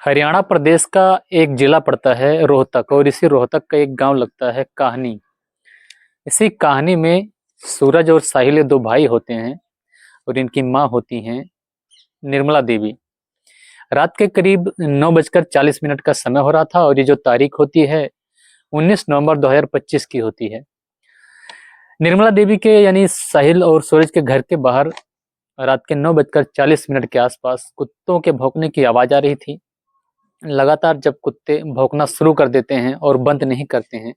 हरियाणा प्रदेश का एक जिला पड़ता है रोहतक और इसी रोहतक का एक गांव लगता है काहनी। इसी कहानी में सूरज और साहिल दो भाई होते हैं और इनकी माँ होती हैं निर्मला देवी। रात के करीब 9:40 का समय हो रहा था और ये जो तारीख होती है 19 नवंबर 2025 की होती है। निर्मला देवी के यानी साहिल और सूरज के घर के बाहर रात के 9:40 के आसपास कुत्तों के भौंकने की आवाज आ रही थी। लगातार जब कुत्ते भौंकना शुरू कर देते हैं और बंद नहीं करते हैं,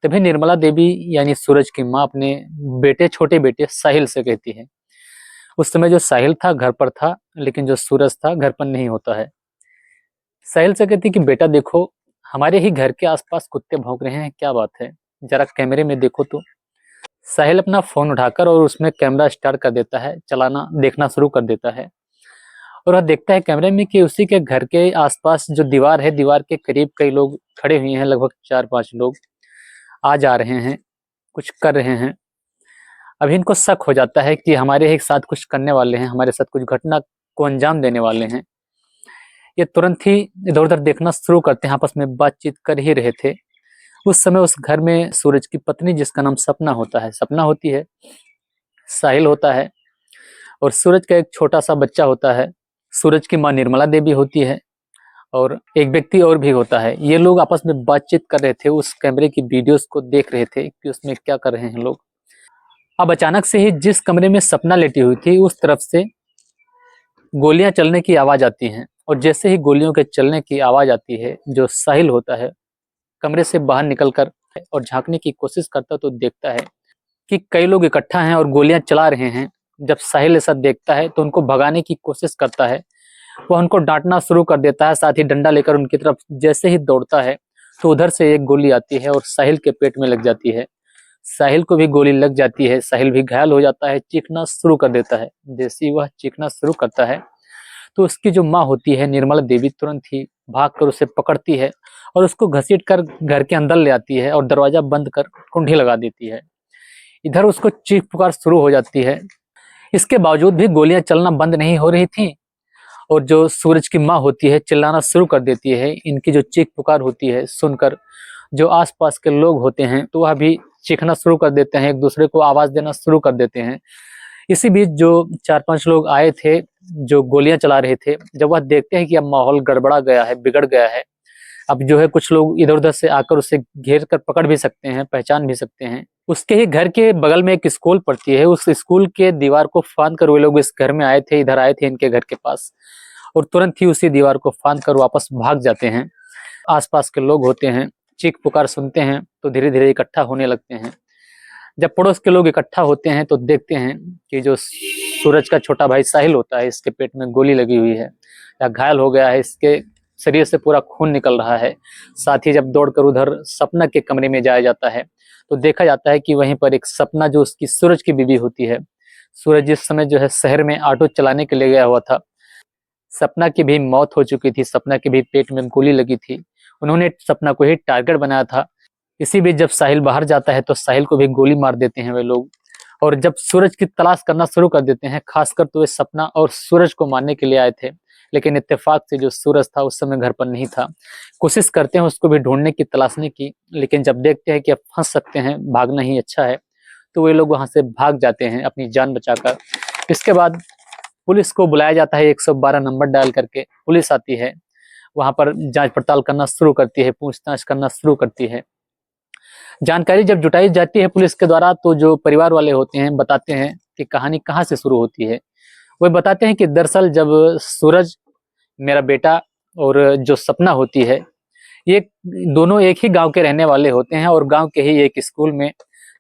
तभी निर्मला देवी यानी सूरज की माँ अपने छोटे बेटे साहिल से कहती है। उस समय जो साहिल था घर पर था, लेकिन जो सूरज था घर पर नहीं होता है। साहिल से कहती कि बेटा देखो, हमारे ही घर के आसपास कुत्ते भौंक रहे हैं, क्या बात है, जरा कैमरे में देखो तो। साहिल अपना फोन उठाकर और उसमें कैमरा स्टार्ट कर देता है, चलाना देखना शुरू कर देता है और वह देखता है कैमरे में कि उसी के घर के आसपास जो दीवार है, दीवार के करीब कई लोग खड़े हुए हैं, लगभग 4-5 लोग आ जा रहे हैं, कुछ कर रहे हैं। अभी इनको शक हो जाता है कि हमारे ही साथ कुछ करने वाले हैं, हमारे साथ कुछ घटना को अंजाम देने वाले हैं। ये तुरंत ही इधर उधर देखना शुरू करते हैं, आपस में बातचीत कर ही रहे थे। उस समय उस घर में सूरज की पत्नी, जिसका नाम सपना होता है, सपना होती है, साहिल होता है और सूरज का एक छोटा सा बच्चा होता है। सूरज की माँ निर्मला देवी होती है और एक व्यक्ति और भी होता है। ये लोग आपस में बातचीत कर रहे थे, उस कैमरे की वीडियोस को देख रहे थे कि उसमें क्या कर रहे हैं लोग। अब अचानक से ही जिस कमरे में सपना लेटी हुई थी उस तरफ से गोलियां चलने की आवाज आती है और जैसे ही गोलियों के चलने की आवाज आती है, जो साहिल होता है कमरे से बाहर निकलकर और झांकने की कोशिश करता तो देखता है कि कई लोग इकट्ठा हैं और गोलियां चला रहे हैं। जब साहिल ऐसा देखता है तो उनको भगाने की कोशिश करता है, वह उनको डांटना शुरू कर देता है, साथ ही डंडा लेकर उनकी तरफ जैसे ही दौड़ता है तो उधर से एक गोली आती है और साहिल के पेट में लग जाती है। साहिल को भी गोली लग जाती है, साहिल भी घायल हो जाता है, चीखना शुरू कर देता है। जैसे ही वह चीखना शुरू करता है तो उसकी जो माँ होती है निर्मला देवी तुरंत ही भागकर उसे पकड़ती है और उसको घसीट कर घर के अंदर ले आती है और दरवाजा बंद कर कुंडी लगा देती है। इधर उसको चीख पुकार शुरू हो जाती है। इसके बावजूद भी गोलियां चलना बंद नहीं हो रही थी और जो सूरज की माँ होती है चिल्लाना शुरू कर देती है। इनकी जो चीख पुकार होती है सुनकर जो आसपास के लोग होते हैं तो वह भी चीखना शुरू कर देते हैं, एक दूसरे को आवाज देना शुरू कर देते हैं। इसी बीच जो 4-5 लोग आए थे जो गोलियां चला रहे थे, जब वह देखते हैं कि अब माहौल गड़बड़ा गया है, बिगड़ गया है, अब जो है कुछ लोग इधर उधर से आकर उसे घेर कर पकड़ भी सकते हैं, पहचान भी सकते हैं। उसके ही घर के बगल में एक स्कूल पड़ती है, उस स्कूल के दीवार को फांद कर वे लोग इस घर में आए थे, इधर आए थे इनके घर के पास और तुरंत ही उसी दीवार को फांद कर वापस भाग जाते हैं। आसपास के लोग होते हैं, चीख पुकार सुनते हैं तो धीरे धीरे इकट्ठा होने लगते हैं। जब पड़ोस के लोग इकट्ठा होते हैं तो देखते हैं कि जो सूरज का छोटा भाई साहिल होता है, इसके पेट में गोली लगी हुई है या घायल हो गया है, इसके शरीर से पूरा खून निकल रहा है। साथ ही जब दौड़कर उधर सपना के कमरे में जाया जाता है तो देखा जाता है कि वहीं पर एक सपना, जो उसकी सूरज की बीवी होती है, सूरज जिस समय जो है शहर में ऑटो चलाने के लिए गया हुआ था, सपना की भी मौत हो चुकी थी, सपना के भी पेट में गोली लगी थी, उन्होंने सपना को ही टारगेट बनाया था। इसी बीच जब साहिल बाहर जाता है तो साहिल को भी गोली मार देते हैं वे लोग और जब सूरज की तलाश करना शुरू कर देते हैं, खासकर तो वे सपना और सूरज को मारने के लिए आए थे, लेकिन इत्तेफाक से जो सूरज था उस समय घर पर नहीं था। कोशिश करते हैं उसको भी ढूंढने की, तलाशने की, लेकिन जब देखते हैं कि अब फंस सकते हैं, भागना ही अच्छा है, तो वे लोग वहां से भाग जाते हैं अपनी जान बचाकर। इसके बाद पुलिस को बुलाया जाता है, 112 नंबर डायल करके पुलिस आती है, वहां पर जांच पड़ताल करना शुरू करती है, पूछताछ करना शुरू करती है। जानकारी जब जुटाई जाती है पुलिस के द्वारा तो जो परिवार वाले होते हैं बताते हैं कि कहानी कहाँ से शुरू होती है। वो बताते हैं कि दरअसल जब सूरज, मेरा बेटा, और जो सपना होती है, ये दोनों एक ही गांव के रहने वाले होते हैं और गांव के ही एक स्कूल में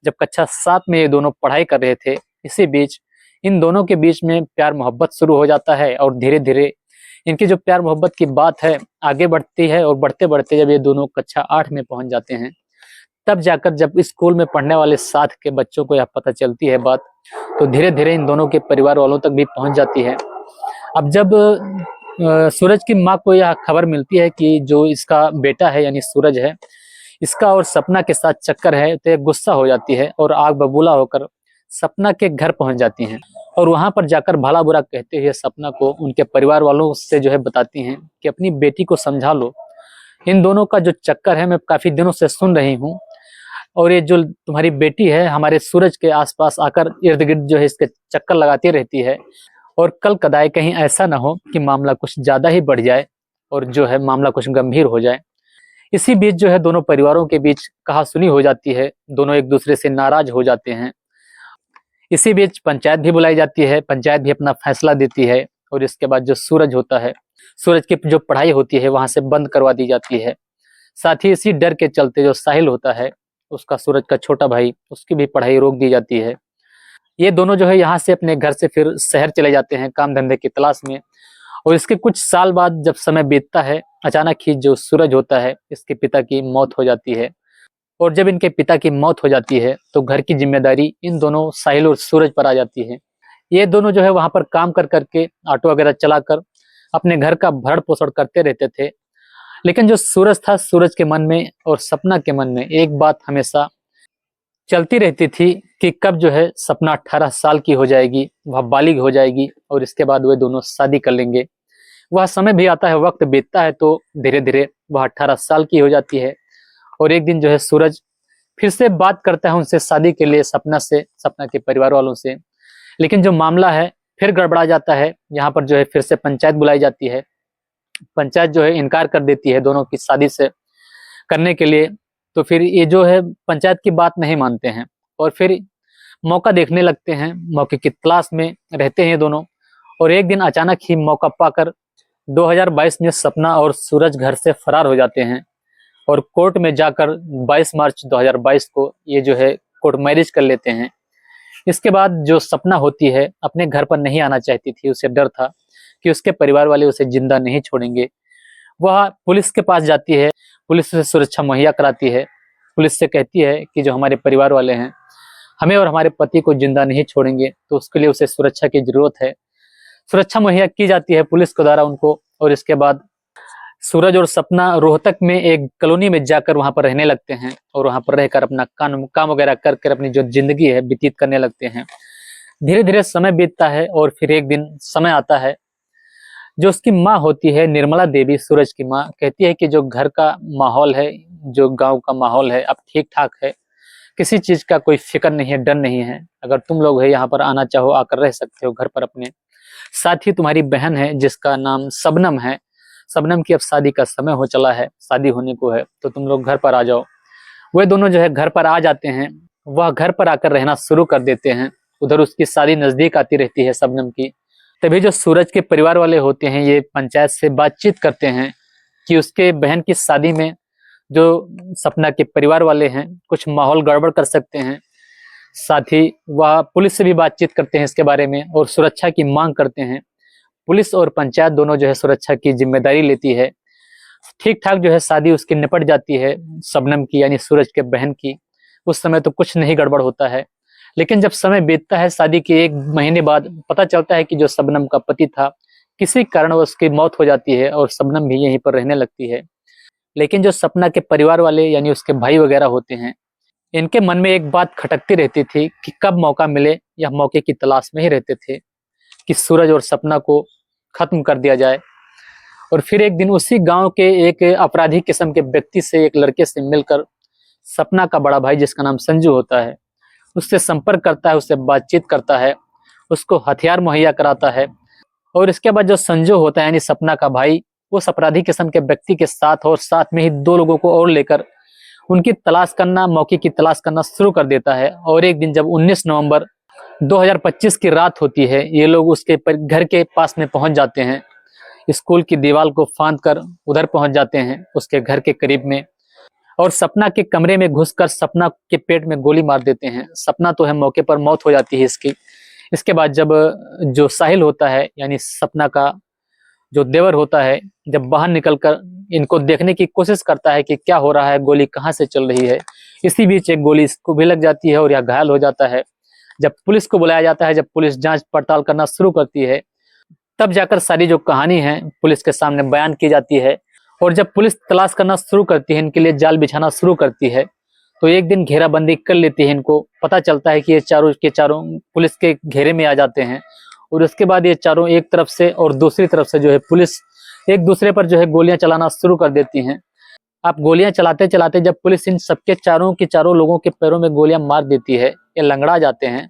जब कक्षा 7 में ये दोनों पढ़ाई कर रहे थे, इसी बीच इन दोनों के बीच में प्यार मोहब्बत शुरू हो जाता है और धीरे धीरे इनकी जो प्यार मोहब्बत की बात है आगे बढ़ती है और बढ़ते बढ़ते जब ये दोनों कक्षा 8 में पहुंच जाते हैं, तब जाकर जब स्कूल में पढ़ने वाले साथ के बच्चों को यह पता चलती है बात, तो धीरे धीरे इन दोनों के परिवार वालों तक भी पहुंच जाती है। अब जब सूरज की माँ को यह खबर मिलती है कि जो इसका बेटा है यानी सूरज है, इसका और सपना के साथ चक्कर है, तो ये गुस्सा हो जाती है और आग बबूला होकर सपना के घर पहुंच जाती हैं और वहां पर जाकर भला बुरा कहते हुए सपना को उनके परिवार वालों से जो है बताती हैं कि अपनी बेटी को समझा लो, इन दोनों का जो चक्कर है मैं काफी दिनों से सुन रही हूँ, और ये जो तुम्हारी बेटी है हमारे सूरज के आसपास आकर इर्द गिर्द जो है इसके चक्कर लगाती रहती है, और कल कदाए कहीं ऐसा ना हो कि मामला कुछ ज्यादा ही बढ़ जाए और जो है मामला कुछ गंभीर हो जाए। इसी बीच जो है दोनों परिवारों के बीच कहासुनी हो जाती है, दोनों एक दूसरे से नाराज हो जाते हैं। इसी बीच पंचायत भी बुलाई जाती है, पंचायत भी अपना फैसला देती है, और इसके बाद जो सूरज होता है, सूरज की जो पढ़ाई होती है वहां से बंद करवा दी जाती है। साथ ही इसी डर के चलते जो साहिल होता है, उसका सूरज का छोटा भाई, उसकी भी पढ़ाई रोक दी जाती है। ये दोनों जो है यहाँ से अपने घर से फिर शहर चले जाते हैं काम धंधे की तलाश में। और इसके कुछ साल बाद जब समय बीतता है, अचानक ही जो सूरज होता है इसके पिता की मौत हो जाती है। और जब इनके पिता की मौत हो जाती है तो घर की जिम्मेदारी इन दोनों साहिल और सूरज पर आ जाती है। ये दोनों जो है वहां पर काम कर करके ऑटो वगैरह चलाकर अपने घर का भरण पोषण करते रहते थे। लेकिन जो सूरज था, सूरज के मन में और सपना के मन में एक बात हमेशा चलती रहती थी कि कब जो है सपना 18 साल की हो जाएगी, वह बालिग हो जाएगी और इसके बाद वे दोनों शादी कर लेंगे। वह समय भी आता है, वक्त बीतता है तो धीरे धीरे वह 18 साल की हो जाती है। और एक दिन जो है सूरज फिर से बात करता है उनसे शादी के लिए, सपना के परिवार वालों से। लेकिन जो मामला है फिर गड़बड़ा जाता है। यहाँ पर जो है फिर से पंचायत बुलाई जाती है। पंचायत जो है इनकार कर देती है दोनों की शादी से करने के लिए। तो फिर ये जो है पंचायत की बात नहीं मानते हैं और फिर मौका देखने लगते हैं, मौके की तलाश में रहते हैं दोनों। और एक दिन अचानक ही मौका पाकर 2022 में सपना और सूरज घर से फरार हो जाते हैं और कोर्ट में जाकर 22 मार्च 2022 को ये जो है कोर्ट मैरिज कर लेते हैं। इसके बाद जो सपना होती है अपने घर पर नहीं आना चाहती थी, उसे डर था कि उसके परिवार वाले उसे जिंदा नहीं छोड़ेंगे। वह पुलिस के पास जाती है, पुलिस उसे सुरक्षा मुहैया कराती है, पुलिस से कहती है कि जो हमारे परिवार वाले हैं हमें और हमारे पति को जिंदा नहीं छोड़ेंगे, तो उसके लिए उसे सुरक्षा की जरूरत है। सुरक्षा मुहैया की जाती है पुलिस के द्वारा उनको। और इसके बाद सूरज और सपना रोहतक में एक कॉलोनी में जाकर वहां पर रहने लगते हैं और वहां पर रहकर अपना काम वगैरह कर अपनी जो जिंदगी है व्यतीत करने लगते हैं। धीरे धीरे समय बीतता है और फिर एक दिन समय आता है, जो उसकी माँ होती है निर्मला देवी, सूरज की माँ, कहती है कि जो घर का माहौल है, जो गांव का माहौल है अब ठीक ठाक है, किसी चीज का कोई फिक्र नहीं है, डर नहीं है। अगर तुम लोग है यहाँ पर आना चाहो आकर रह सकते हो घर पर अपने। साथ ही तुम्हारी बहन है जिसका नाम शबनम है, शबनम की अब शादी का समय हो चला है, शादी होने को है, तो तुम लोग घर पर आ जाओ। वे दोनों जो है घर पर आ जाते हैं। वह घर पर आकर रहना शुरू कर देते हैं। उधर उसकी शादी नजदीक आती रहती है शबनम की। तभी जो सूरज के परिवार वाले होते हैं ये पंचायत से बातचीत करते हैं कि उसके बहन की शादी में जो सपना के परिवार वाले हैं कुछ माहौल गड़बड़ कर सकते हैं। साथ ही वह पुलिस से भी बातचीत करते हैं इसके बारे में और सुरक्षा की मांग करते हैं। पुलिस और पंचायत दोनों जो है सुरक्षा की जिम्मेदारी लेती है। ठीक ठाक जो है शादी उसकी निपट जाती है, शबनम की यानी सूरज के बहन की। उस समय तो कुछ नहीं गड़बड़ होता है। लेकिन जब समय बीतता है शादी के 1 महीने बाद पता चलता है कि जो शबनम का पति था किसी कारण उसकी मौत हो जाती है और शबनम भी यहीं पर रहने लगती है। लेकिन जो सपना के परिवार वाले यानी उसके भाई वगैरह होते हैं, इनके मन में एक बात खटकती रहती थी कि कब मौका मिले, या मौके की तलाश में ही रहते थे कि सूरज और सपना को खत्म कर दिया जाए। और फिर एक दिन उसी गांव के एक अपराधी किस्म के व्यक्ति से, एक लड़के से मिलकर सपना का बड़ा भाई जिसका नाम संजू होता है, उससे संपर्क करता है, उससे बातचीत करता है, उसको हथियार मुहैया कराता है। और इसके बाद जो संजू होता है यानी सपना का भाई, उस अपराधी किस्म के व्यक्ति के साथ और साथ में ही 2 लोगों को और लेकर उनकी तलाश करना, मौके की तलाश करना शुरू कर देता है। और एक दिन जब 19 नवंबर 2025 की रात होती है, ये लोग उसके घर के पास में पहुंच जाते हैं। स्कूल की दीवार को फांद कर उधर पहुंच जाते हैं उसके घर के करीब में, और सपना के कमरे में घुसकर सपना के पेट में गोली मार देते हैं। सपना तो है मौके पर मौत हो जाती है इसकी। इसके बाद जब जो साहिल होता है यानी सपना का जो देवर होता है, जब बाहर निकलकर इनको देखने की कोशिश करता है कि क्या हो रहा है, गोली कहाँ से चल रही है, इसी बीच एक गोली इसको भी लग जाती है और यह घायल हो जाता है। जब पुलिस को बुलाया जाता है, जब पुलिस जांच पड़ताल करना शुरू करती है, तब जाकर सारी जो कहानी है पुलिस के सामने बयान की जाती है। और जब पुलिस तलाश करना शुरू करती है, इनके लिए जाल बिछाना शुरू करती है, तो एक दिन घेराबंदी कर लेती है, इनको पता चलता है कि ये चारों के चारों पुलिस के घेरे में आ जाते हैं। और उसके बाद ये चारों एक तरफ से और दूसरी तरफ से जो है पुलिस एक दूसरे पर जो है गोलियां चलाना शुरू कर देती हैं। आप गोलियां चलाते चलाते जब पुलिस इन सबके चारों के चारों लोगों के पैरों में गोलियां मार देती है, ये लंगड़ा जाते हैं,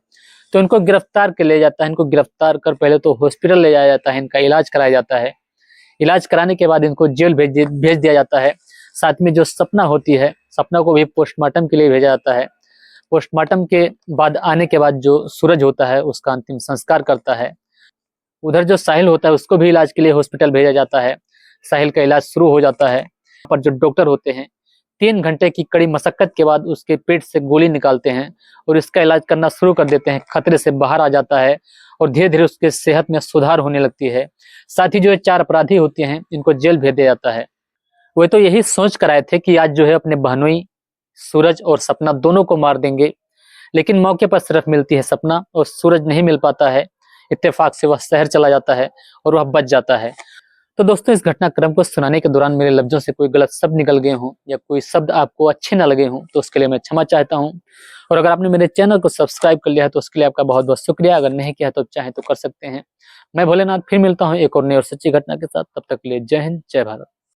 तो इनको गिरफ्तार कर ले जाता है। इनको गिरफ्तार कर पहले तो हॉस्पिटल ले जाया जाता है, इनका इलाज कराया जाता है। इलाज कराने के बाद इनको जेल भेज दिया जाता है। साथ में जो सपना होती है, सपना को भी पोस्टमार्टम के लिए भेजा जाता है। पोस्टमार्टम के बाद आने के बाद जो सूरज होता है उसका अंतिम संस्कार करता है। उधर जो साहिल होता है उसको भी इलाज के लिए हॉस्पिटल भेजा जाता है। साहिल का इलाज शुरू हो जाता है। पर जो डॉक्टर होते हैं 3 घंटे की कड़ी मशक्कत के बाद उसके पेट से गोली निकालते हैं और इसका इलाज करना शुरू कर देते हैं। खतरे से बाहर आ जाता है और धीरे धीरे उसके सेहत में सुधार होने लगती है। साथ ही जो 4 अपराधी होते हैं इनको जेल भेज दिया जाता है। वे तो यही सोच कर आए थे कि आज जो है अपने बहनोई सूरज और सपना दोनों को मार देंगे, लेकिन मौके पर सिर्फ मिलती है सपना और सूरज नहीं मिल पाता है। इत्तेफाक से वह शहर चला जाता है और वह बच जाता है। तो दोस्तों, इस घटनाक्रम को सुनाने के दौरान मेरे लफ्जों से कोई गलत शब्द निकल गए हों या कोई शब्द आपको अच्छे ना लगे हों तो उसके लिए मैं क्षमा चाहता हूं। और अगर आपने मेरे चैनल को सब्सक्राइब कर लिया है तो उसके लिए आपका बहुत बहुत शुक्रिया। अगर नहीं किया तो चाहे तो कर सकते हैं। मैं भोलेनाथ फिर मिलता हूं एक और नई और सच्ची घटना के साथ। तब तक के लिए जय हिंद, जय भारत।